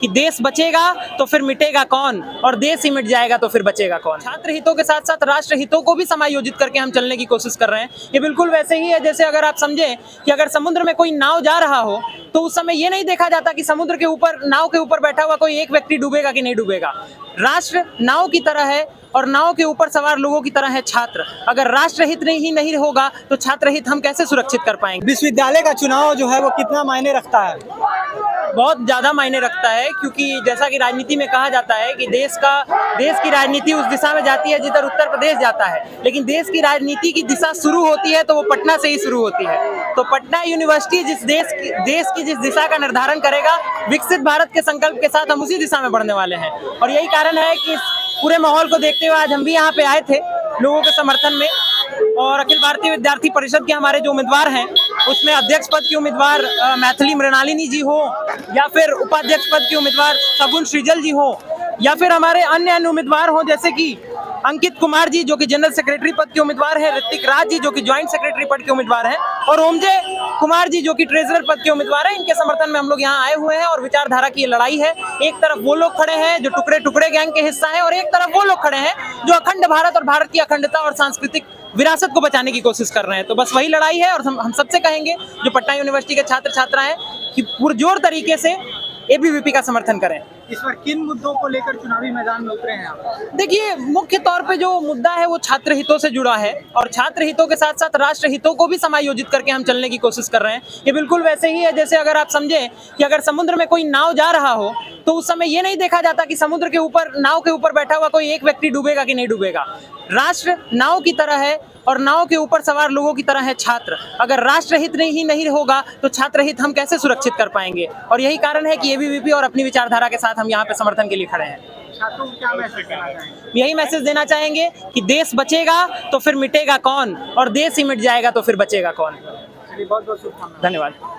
कि देश बचेगा तो फिर मिटेगा कौन, और देश ही मिट जाएगा तो फिर बचेगा कौन। छात्र हितों के साथ साथ राष्ट्र हितों को भी समायोजित करके हम चलने की कोशिश कर रहे हैं। ये बिल्कुल वैसे ही है जैसे अगर आप समझें कि अगर समुद्र में कोई नाव जा रहा हो तो उस समय ये नहीं देखा जाता कि समुद्र के ऊपर, नाव के ऊपर बैठा हुआ कोई एक व्यक्ति डूबेगा कि नहीं डूबेगा। राष्ट्र नाव की तरह है और नाव के ऊपर सवार लोगों की तरह है छात्र। अगर राष्ट्र हित नहीं होगा तो छात्र हित हम कैसे सुरक्षित कर पाएंगे। विश्वविद्यालय का चुनाव जो है वो कितना मायने रखता है? बहुत ज्यादा मायने रखता है, क्योंकि जैसा कि राजनीति में कहा जाता है कि देश की राजनीति उस दिशा में जाती है जिधर उत्तर प्रदेश जाता है, लेकिन देश की राजनीति की दिशा शुरू होती है तो वो पटना से ही शुरू होती है। तो पटना यूनिवर्सिटी जिस देश की जिस दिशा का निर्धारण करेगा, विकसित भारत के संकल्प के साथ हम उसी दिशा में बढ़ने वाले हैं। और यही कारण है कि पूरे माहौल को देखते हुए आज हम भी यहाँ पे आए थे लोगों के समर्थन में। और अखिल भारतीय विद्यार्थी परिषद के हमारे जो उम्मीदवार हैं उसमें अध्यक्ष पद की उम्मीदवार मैथिली मृणालिनी जी हो, या फिर उपाध्यक्ष पद की उम्मीदवार सगुन सृजल जी हो, या फिर हमारे अन्य उम्मीदवार हो जैसे कि अंकित कुमार जी जो कि जनरल सेक्रेटरी पद के उम्मीदवार हैं, ऋतिक राज जी जो कि ज्वाइंट सेक्रेटरी पद के उम्मीदवार हैं, और ओमजय कुमार जी जो कि ट्रेजरर पद के उम्मीदवार हैं। इनके समर्थन में हम लोग यहाँ आए हुए हैं और विचारधारा की ये लड़ाई है। एक तरफ वो लोग खड़े हैं जो टुकड़े टुकड़े गैंग के हिस्सा हैं, और एक तरफ वो लोग खड़े हैं जो अखंड भारत और भारत की अखंडता और सांस्कृतिक विरासत को बचाने की कोशिश कर रहे हैं। तो बस वही लड़ाई है और हम सबसे कहेंगे जो पटना यूनिवर्सिटी के छात्र छात्रा हैं कि पुरजोर तरीके से एबीवीपी का समर्थन करें। इस बार किन मुद्दों को लेकर चुनावी मैदान में उतरे हैं आप? देखिए, मुख्य तौर पे जो मुद्दा है वो छात्र हितों से जुड़ा है, और छात्र हितों के साथ साथ राष्ट्र हितों को भी समायोजित करके हम चलने की कोशिश कर रहे हैं। ये बिल्कुल वैसे ही है जैसे अगर आप समझें कि अगर समुद्र में कोई नाव जा रहा हो तो उस समय ये नहीं देखा जाता कि समुद्र के ऊपर, नाव के ऊपर बैठा हुआ कोई एक व्यक्ति डूबेगा कि नहीं डूबेगा। राष्ट्र नाव की तरह है और नाव के ऊपर सवार लोगों की तरह है छात्र। अगर राष्ट्र हित नहीं होगा तो छात्र हित हम कैसे सुरक्षित कर पाएंगे। और यही कारण है कि एबीवीपी और अपनी विचारधारा के साथ हम यहाँ पे समर्थन के लिए खड़े हैं। छात्रों को क्या मैसेज देना चाहेंगे? यही मैसेज देना चाहेंगे कि देश बचेगा तो फिर मिटेगा कौन, और देश ही मिट जाएगा तो फिर बचेगा कौन। बहुत बहुत शुभकामनाएं। धन्यवाद।